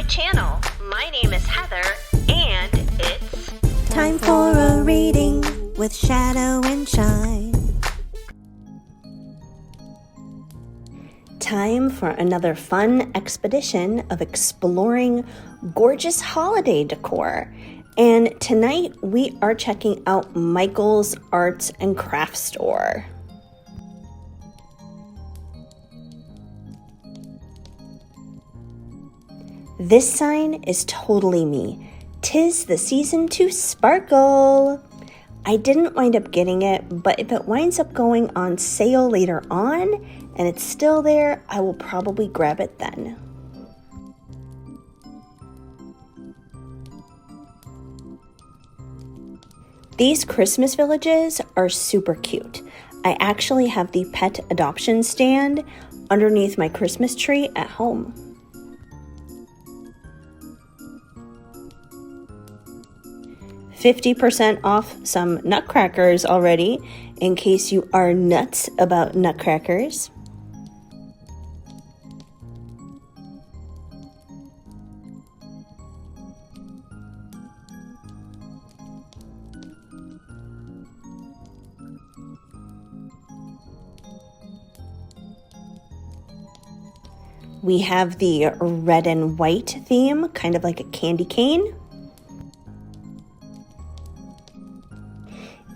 my channel. My name is Heather, and it's time for a reading with Shadow and Shine. Time for another fun expedition of exploring gorgeous holiday decor. And tonight we are checking out Michael's Arts and Crafts Store. This sign is totally me. 'Tis the season to sparkle. I didn't wind up getting it, but if it winds up going on sale later on and it's still there, I will probably grab it then. These Christmas villages are super cute. I actually have the pet adoption stand underneath my Christmas tree at home. $50% off some nutcrackers already, in case you are nuts about nutcrackers. We have the red and white theme, kind of like a candy cane.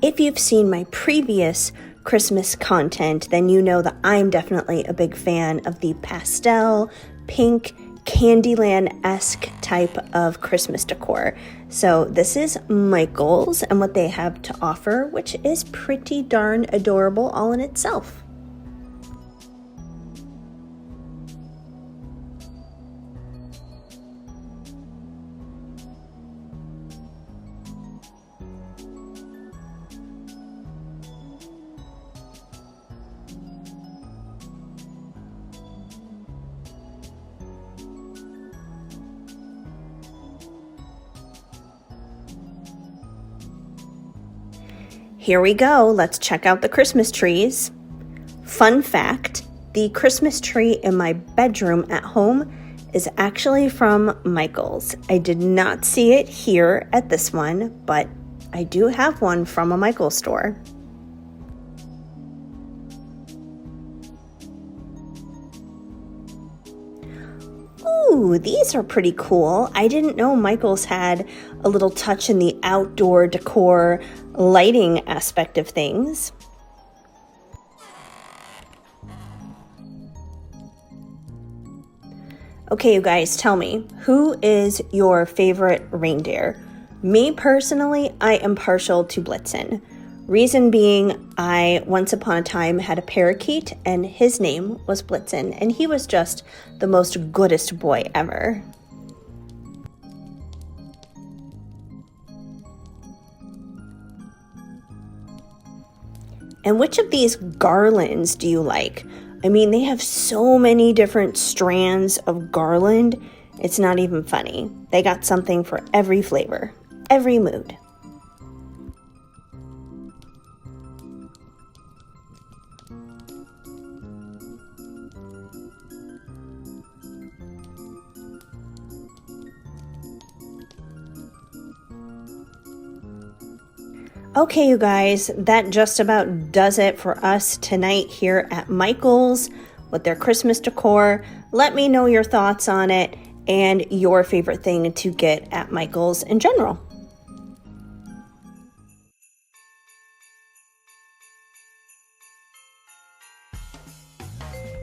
If you've seen my previous Christmas content, then you know that I'm definitely a big fan of the pastel, pink, Candyland-esque type of Christmas decor. So this is Michael's and what they have to offer, which is pretty darn adorable all in itself. Here we go, let's check out the Christmas trees. Fun fact, the Christmas tree in my bedroom at home is actually from Michael's. I did not see it here at this one, but I do have one from a Michael's store. Ooh, these are pretty cool. I didn't know Michael's had a little touch in the outdoor decor lighting aspect of things. Okay, you guys, tell me, who is your favorite reindeer? Me personally, I am partial to Blitzen. Reason being, I once upon a time had a parakeet and his name was Blitzen, and he was just the most goodest boy ever. And which of these garlands do you like? I mean, they have so many different strands of garland, it's not even funny. They got something for every flavor, every mood. Okay, you guys, that just about does it for us tonight here at Michael's with their Christmas decor. Let me know your thoughts on it and your favorite thing to get at Michael's in general.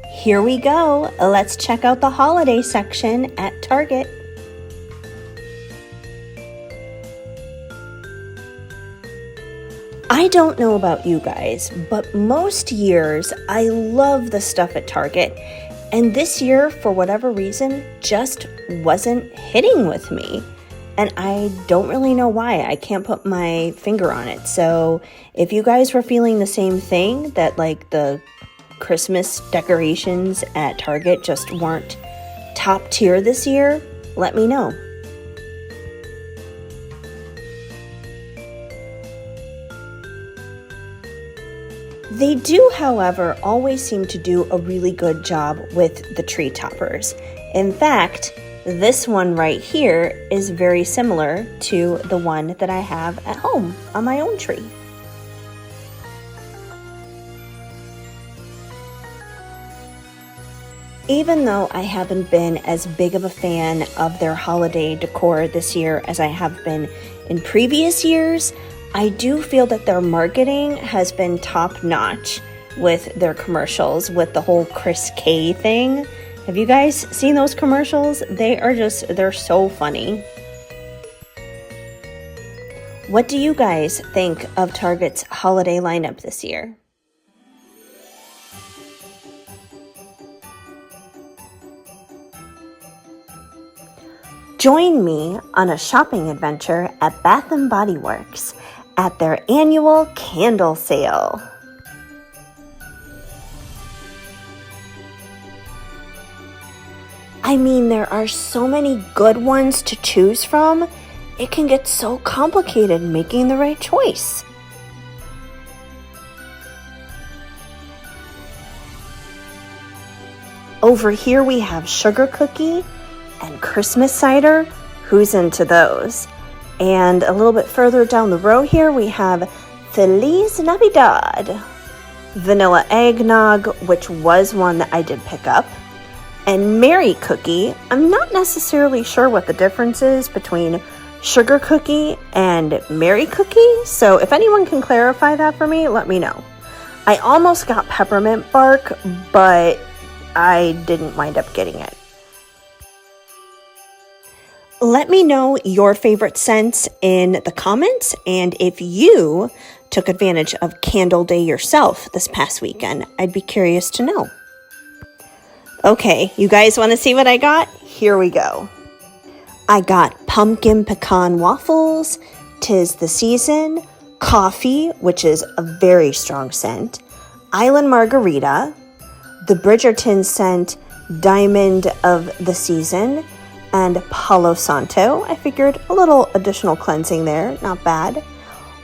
Here we go. Let's check out the holiday section at Target. I don't know about you guys, but most years I love the stuff at Target, and this year, for whatever reason, just wasn't hitting with me. And I don't really know why. I can't put my finger on it. So if you guys were feeling the same thing, that like the Christmas decorations at Target just weren't top tier this year, let me know. They do, however, always seem to do a really good job with the tree toppers. In fact, This one right here is very similar to the one that I have at home on my own tree. Even though I haven't been as big of a fan of their holiday decor this year as I have been in previous years, I do feel that their marketing has been top-notch with their commercials, with the whole Chris K thing. Have you guys seen those commercials? They're so funny. What do you guys think of Target's holiday lineup this year? Join me on a shopping adventure at Bath & Body Works at their annual candle sale. I mean, there are so many good ones to choose from, it can get so complicated making the right choice. Over here we have sugar cookie and Christmas cider. Who's into those? And a little bit further down the row here we have Feliz Navidad, vanilla eggnog, which was one that I did pick up, and Mary cookie. I'm not necessarily sure what the difference is between sugar cookie and Mary cookie, so if anyone can clarify that for me, let me know. I almost got peppermint bark, but I didn't wind up getting it. Let me know your favorite scents in the comments, and if you took advantage of Candle Day yourself this past weekend, I'd be curious to know. Okay, you guys want to see what I got? Here we go. I got pumpkin pecan waffles, 'Tis the Season, coffee, which is a very strong scent, Island Margarita, the Bridgerton scent, Diamond of the Season, and Palo Santo. I figured a little additional cleansing there, not bad.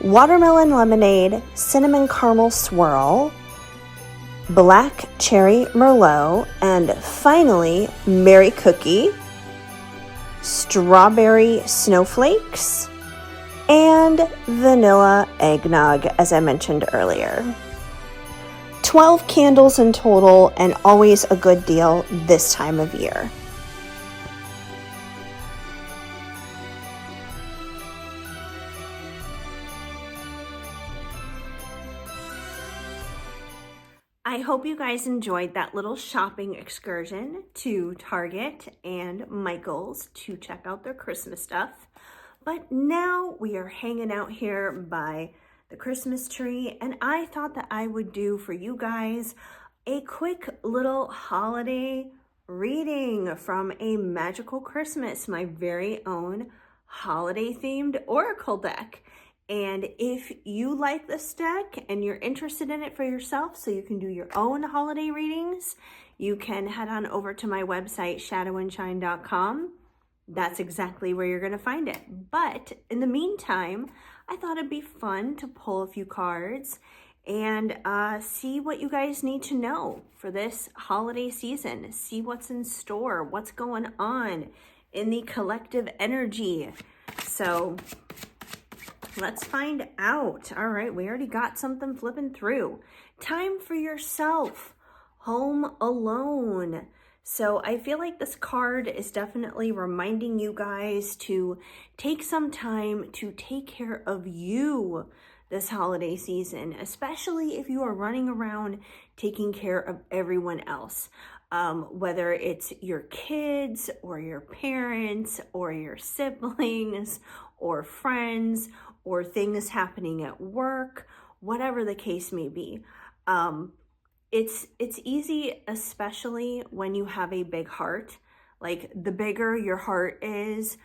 Watermelon lemonade, cinnamon caramel swirl, black cherry merlot, and finally Mary cookie, strawberry snowflakes, and vanilla eggnog, as I mentioned earlier. 12 candles in total, and always a good deal this time of year. I hope you guys enjoyed that little shopping excursion to Target and Michael's to check out their Christmas stuff. But now we are hanging out here by the Christmas tree, and I thought that I would do for you guys a quick little holiday reading from A Magical Christmas, my very own holiday themed oracle deck. And if you like this deck and you're interested in it for yourself so you can do your own holiday readings, you can head on over to my website, shadowandshine.com. That's exactly where you're going to find it. But in the meantime, I thought it'd be fun to pull a few cards and see what you guys need to know for this holiday season. See what's in store, what's going on in the collective energy. So let's find out. All right, we already got something flipping through. Time for yourself. Home alone. So I feel like this card is definitely reminding you guys to take some time to take care of you this holiday season, especially if you are running around taking care of everyone else. Whether it's your kids or your parents or your siblings or friends or things happening at work, whatever the case may be. It's easy, especially when you have a big heart. Like, the bigger your heart is,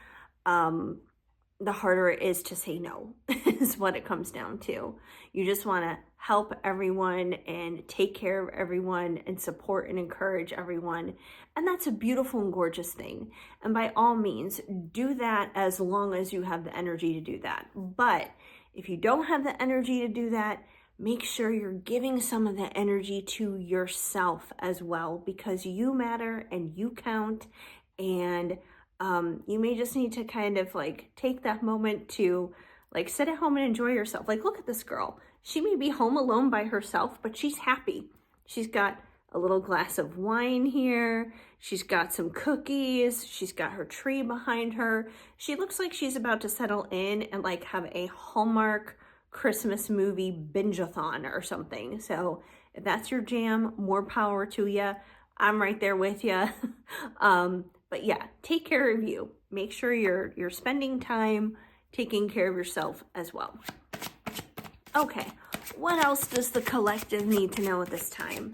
the harder it is to say no, is what it comes down to. You just want to help everyone and take care of everyone and support and encourage everyone. And that's a beautiful and gorgeous thing. And by all means, do that as long as you have the energy to do that. But if you don't have the energy to do that, make sure you're giving some of that energy to yourself as well, because you matter and you count. And You may just need to kind of like take that moment to like sit at home and enjoy yourself. Like, look at this girl. She may be home alone by herself, but she's happy. She's got a little glass of wine here. She's got some cookies. She's got her tree behind her. She looks like she's about to settle in and like have a Hallmark Christmas movie binge-a-thon or something. So if that's your jam, more power to you. I'm right there with you. But yeah, take care of you. Make sure you're spending time taking care of yourself as well. Okay, what else does the collective need to know at this time?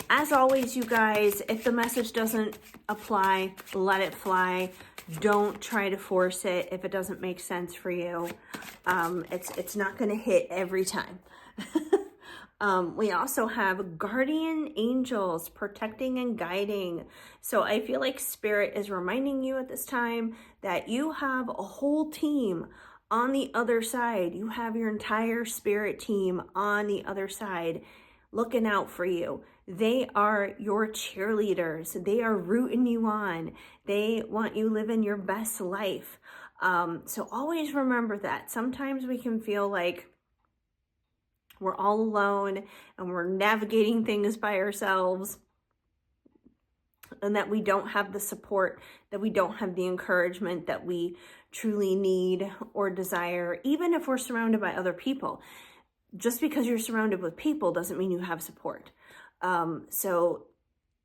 As always, you guys, if the message doesn't apply, let it fly. Don't try to force it if it doesn't make sense for you. It's not going to hit every time. We also have guardian angels protecting and guiding. So I feel like Spirit is reminding you at this time that you have a whole team on the other side. You have your entire Spirit team on the other side looking out for you. They are your cheerleaders. They are rooting you on. They want you living your best life. So always remember that. Sometimes we can feel like we're all alone and we're navigating things by ourselves, and that we don't have the support, that we don't have the encouragement that we truly need or desire, even if we're surrounded by other people. Just because you're surrounded with people doesn't mean you have support. So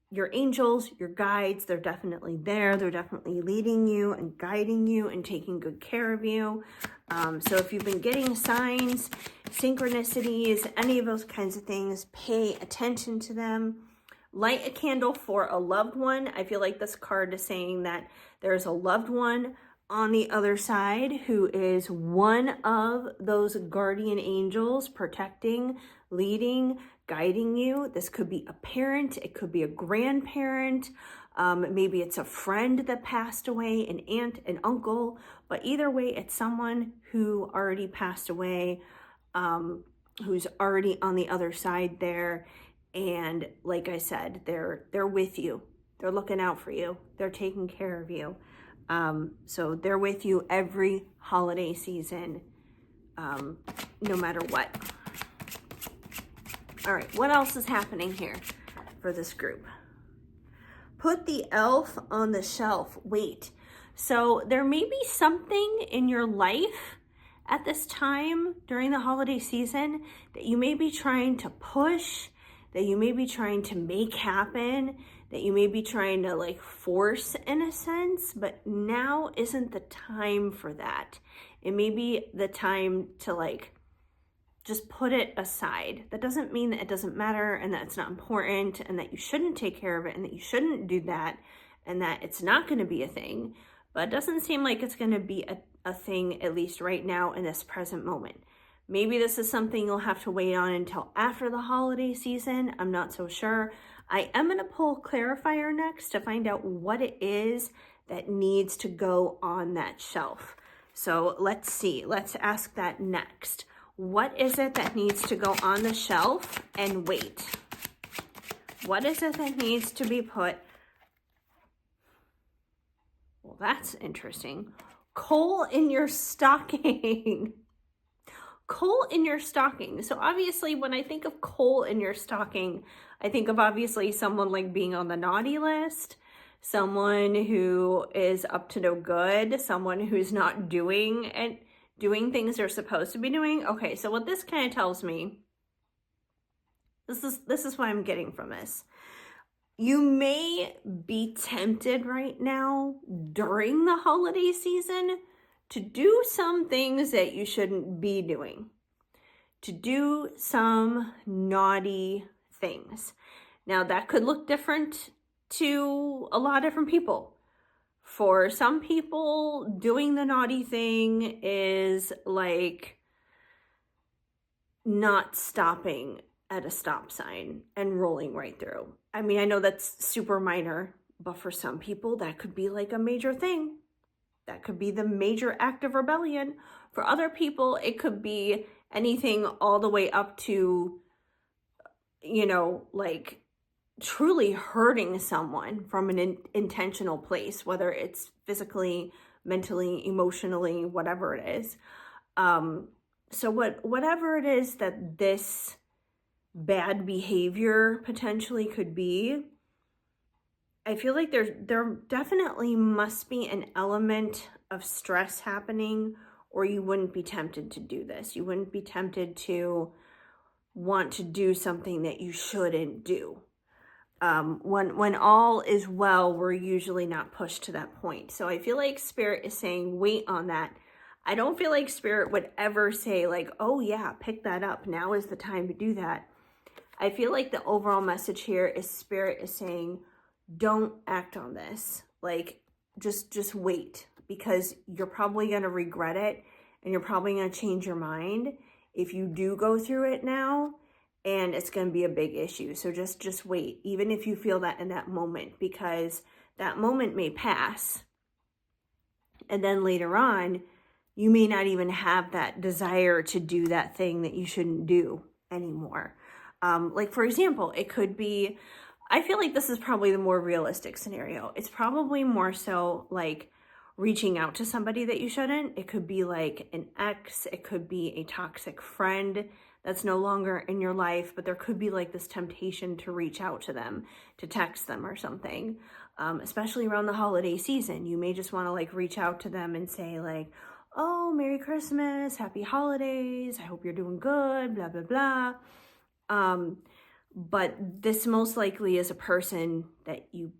your angels, your guides, they're definitely there. They're definitely leading you and guiding you and taking good care of you. So if you've been getting signs, synchronicities, any of those kinds of things, pay attention to them. Light a candle for a loved one. I feel like this card is saying that there's a loved one on the other side who is one of those guardian angels protecting, leading, guiding you. This could be a parent, it could be a grandparent, maybe it's a friend that passed away, an aunt, an uncle, but either way, it's someone who already passed away, who's already on the other side there. And like I said, they're with you. They're looking out for you. They're taking care of you. So they're with you every holiday season, no matter what. All right, what else is happening here for this group? Put the elf on the shelf. Wait, so there may be something in your life at this time during the holiday season that you may be trying to push, that you may be trying to make happen, that you may be trying to like force in a sense, but now isn't the time for that. It may be the time to like just put it aside. That doesn't mean that it doesn't matter and that it's not important and that you shouldn't take care of it and that you shouldn't do that and that it's not going to be a thing, but it doesn't seem like it's going to be a thing, at least right now in this present moment. Maybe this is something you'll have to wait on until after the holiday season. I'm not so sure. I am going to pull clarifier next to find out what it is that needs to go on that shelf. So let's see. Let's ask that next. What is it that needs to go on the shelf and wait? What is it that needs to be put? Well, that's interesting. Coal in your stocking. Coal in your stocking. So obviously when I think of coal in your stocking, I think of obviously someone like being on the naughty list, someone who is up to no good, someone who's not doing things they're supposed to be doing. Okay, so what this kind of tells me, this is what I'm getting from this. You may be tempted right now during the holiday season to do some things that you shouldn't be doing, to do some naughty things. Now that could look different to a lot of different people. For some people, doing the naughty thing is like not stopping at a stop sign and rolling right through. I mean, I know that's super minor, but for some people that could be like a major thing. That could be the major act of rebellion. For other people, it could be anything all the way up to, like truly hurting someone from an intentional place, whether it's physically, mentally, emotionally, whatever it is. So whatever it is that this bad behavior potentially could be, I feel like there definitely must be an element of stress happening, or you wouldn't be tempted to do this. You wouldn't be tempted to want to do something that you shouldn't do. When all is well, we're usually not pushed to that point. So I feel like Spirit is saying, wait on that. I don't feel like Spirit would ever say like, oh yeah, pick that up. Now is the time to do that. I feel like the overall message here is Spirit is saying, don't act on this. Like, just wait, because you're probably going to regret it, and you're probably going to change your mind if you do go through it now, and it's going to be a big issue. So just wait, even if you feel that in that moment, because that moment may pass, and then later on, you may not even have that desire to do that thing that you shouldn't do anymore. Like, for example, it could be, I feel like this is probably the more realistic scenario. It's probably more so like reaching out to somebody that you shouldn't. It could be like an ex, it could be a toxic friend that's no longer in your life, but there could be like this temptation to reach out to them, to text them or something. Especially around the holiday season, you may just want to like reach out to them and say like, oh, Merry Christmas, Happy Holidays, I hope you're doing good, blah, blah, blah. But this most likely is a person that you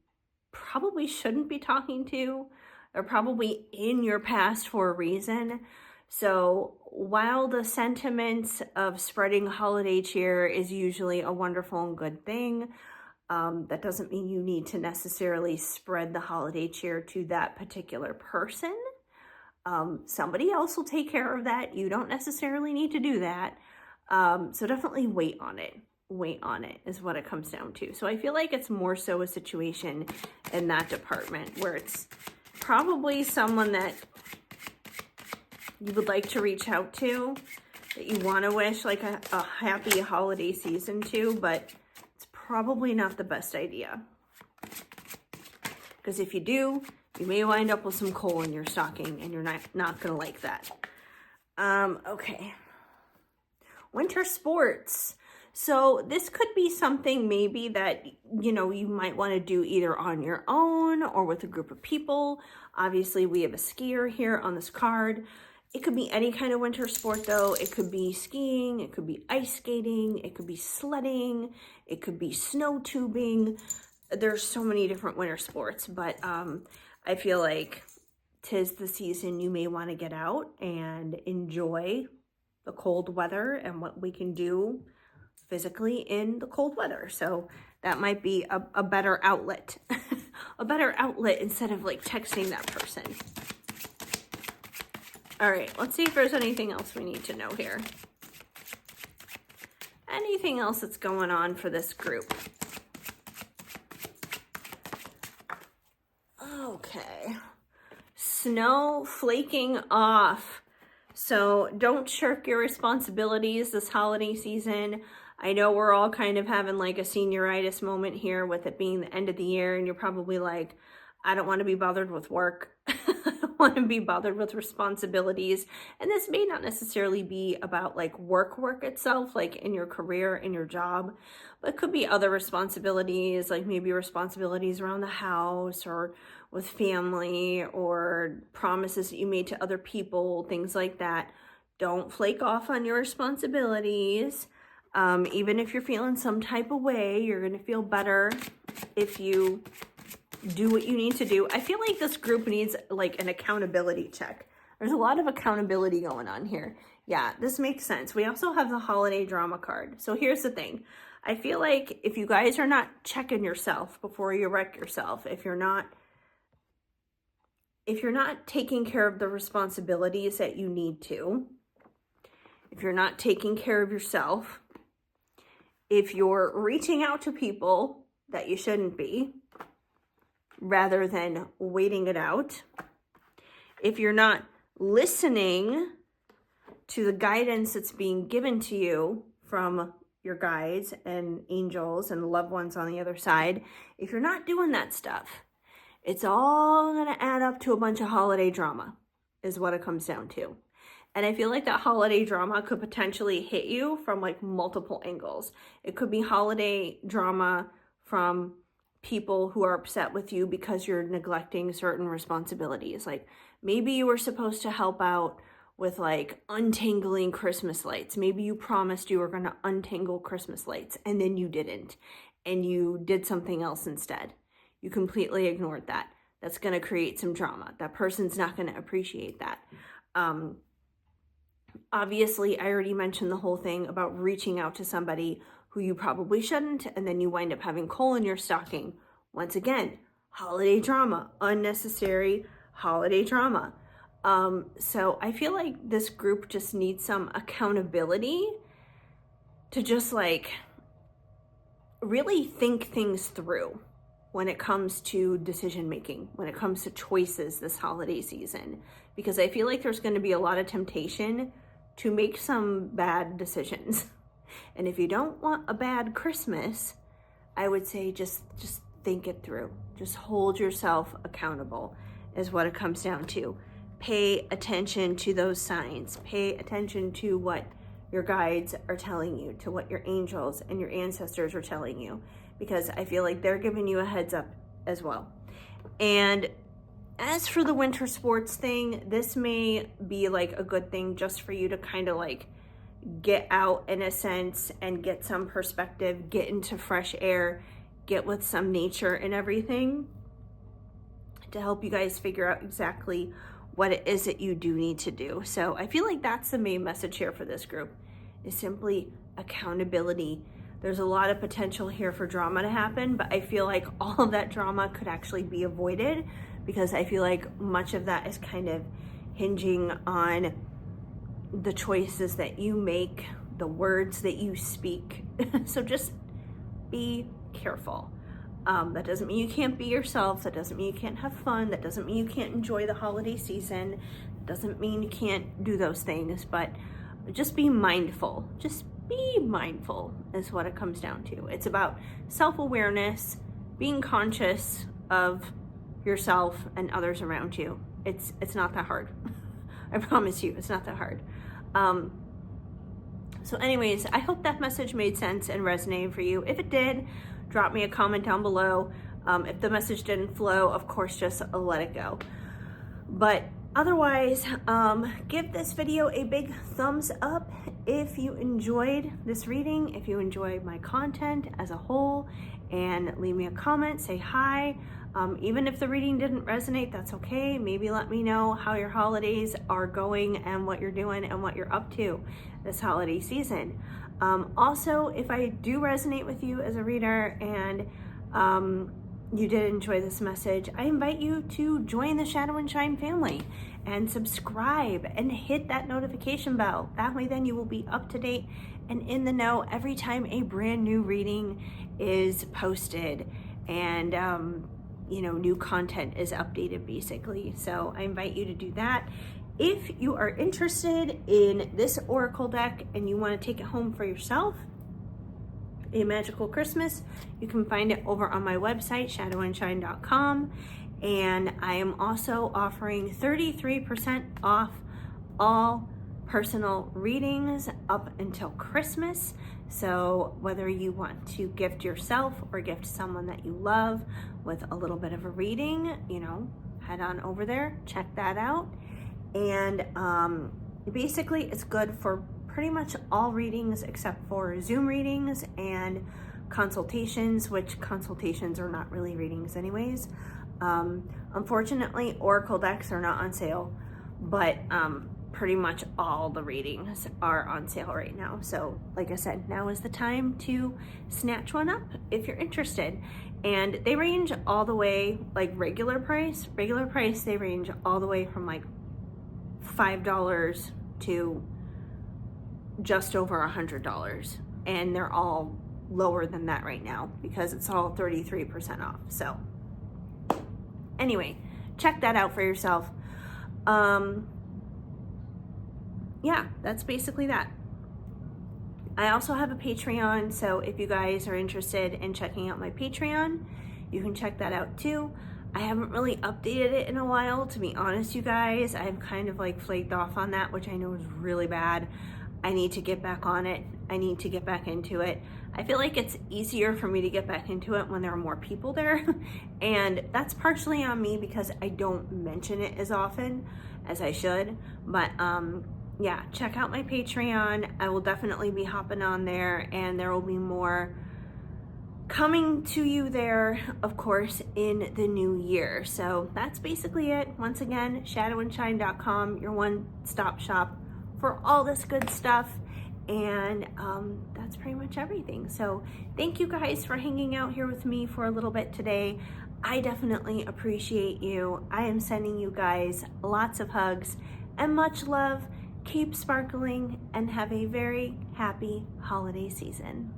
probably shouldn't be talking to. They're probably in your past for a reason. So while the sentiments of spreading holiday cheer is usually a wonderful and good thing, that doesn't mean you need to necessarily spread the holiday cheer to that particular person. Somebody else will take care of that. You don't necessarily need to do that. So definitely wait on it. Wait on it is what it comes down to. So I feel like it's more so a situation in that department where it's probably someone that you would like to reach out to, that you want to wish like a happy holiday season to, but it's probably not the best idea. Because if you do, you may wind up with some coal in your stocking, and you're not going to like that. Okay. Winter sports. So this could be something maybe that, you know, you might want to do either on your own or with a group of people. Obviously, we have a skier here on this card. It could be any kind of winter sport, though. It could be skiing, it could be ice skating, it could be sledding, it could be snow tubing. There's so many different winter sports, but I feel like 'tis the season you may want to get out and enjoy the cold weather and what we can do physically in the cold weather. So that might be a better outlet, a better outlet instead of like texting that person. All right, let's see if there's anything else we need to know here. Anything else that's going on for this group? Okay. Snow flaking off. So don't shirk your responsibilities this holiday season. I know we're all kind of having like a senioritis moment here with it being the end of the year, and you're probably like, I don't want to be bothered with work. I don't want to be bothered with responsibilities. And this may not necessarily be about like work itself, like in your career, in your job, but it could be other responsibilities, like maybe responsibilities around the house or with family, or promises that you made to other people, things like that. Don't flake off on your responsibilities. Even if you're feeling some type of way, you're going to feel better if you do what you need to do. I feel like this group needs like an accountability check. There's a lot of accountability going on here. Yeah, this makes sense. We also have the holiday drama card. So here's the thing. I feel like if you guys are not checking yourself before you wreck yourself, if you're not taking care of the responsibilities that you need to, if you're not taking care of yourself, if you're reaching out to people that you shouldn't be, rather than waiting it out, if you're not listening to the guidance that's being given to you from your guides and angels and loved ones on the other side, if you're not doing that stuff, it's all going to add up to a bunch of holiday drama, is what it comes down to. And I feel like that holiday drama could potentially hit you from like multiple angles. It could be holiday drama from people who are upset with you because you're neglecting certain responsibilities. Like maybe you were supposed to help out with like untangling Christmas lights. Maybe you promised you were going to untangle Christmas lights and then you didn't, and you did something else instead. You completely ignored that. That's going to create some drama. That person's not going to appreciate that. Obviously, I already mentioned the whole thing about reaching out to somebody who you probably shouldn't, and then you wind up having coal in your stocking. Once again, holiday drama, unnecessary holiday drama. So I feel like this group just needs some accountability to just like really think things through when it comes to decision making, when it comes to choices this holiday season, because I feel like there's going to be a lot of temptation to make some bad decisions. And if you don't want a bad Christmas, I would say just think it through. Just hold yourself accountable is what it comes down to. Pay attention to those signs. Pay attention to what your guides are telling you, to what your angels and your ancestors are telling you, because I feel like they're giving you a heads up as well. And as for the winter sports thing, this may be like a good thing just for you to kind of like get out in a sense and get some perspective, get into fresh air, get with some nature and everything, to help you guys figure out exactly what it is that you do need to do. So I feel like that's the main message here for this group, is simply accountability. There's a lot of potential here for drama to happen, but I feel like all of that drama could actually be avoided, because I feel like much of that is kind of hinging on the choices that you make, the words that you speak. So just be careful. That doesn't mean you can't be yourself. That doesn't mean you can't have fun. That doesn't mean you can't enjoy the holiday season. That doesn't mean you can't do those things, but just be mindful. Just be mindful is what it comes down to. It's about self-awareness, being conscious of yourself and others around you. It's not that hard. I promise you, it's not that hard. So anyways, I hope that message made sense and resonated for you. If it did, drop me a comment down below. If the message didn't flow, of course, just let it go. But otherwise, give this video a big thumbs up if you enjoyed this reading, if you enjoyed my content as a whole, and leave me a comment, say hi. Even if the reading didn't resonate, that's okay. Maybe let me know how your holidays are going and what you're doing and what you're up to this holiday season. Also, if I do resonate with you as a reader and you did enjoy this message, I invite you to join the Shadow and Shine family and subscribe and hit that notification bell. That way then you will be up to date and in the know every time a brand new reading is posted and new content is updated basically. So I invite you to do that. If you are interested in this oracle deck and you want to take it home for yourself, A Magical Christmas, you can find it over on my website, shadowandshine.com. And I am also offering 33% off all personal readings up until Christmas. So whether you want to gift yourself or gift someone that you love with a little bit of a reading, head on over there, check that out. And basically it's good for pretty much all readings except for Zoom readings and consultations, which consultations are not really readings anyways. Unfortunately, oracle decks are not on sale, but pretty much all the readings are on sale right now. So like I said, now is the time to snatch one up if you're interested. And they range all the way, like regular price, they range all the way from like $5 to just over $100. And they're all lower than that right now because it's all 33% off. So anyway, check that out for yourself. Yeah, that's basically that. I also have a Patreon, so if you guys are interested in checking out my Patreon, you can check that out too. I haven't really updated it in a while, to be honest, you guys. I've kind of like flaked off on that, which I know is really bad. I need to get back on it. I need to get back into it. I feel like it's easier for me to get back into it when there are more people there. And that's partially on me because I don't mention it as often as I should. But yeah, check out my Patreon. I will definitely be hopping on there, and there will be more coming to you there, of course, in the new year. So that's basically it. Once again, shadowandshine.com, your one-stop shop for all this good stuff. And that's pretty much everything. So thank you guys for hanging out here with me for a little bit today. I definitely appreciate you. I am sending you guys lots of hugs and much love. Keep sparkling and have a very happy holiday season.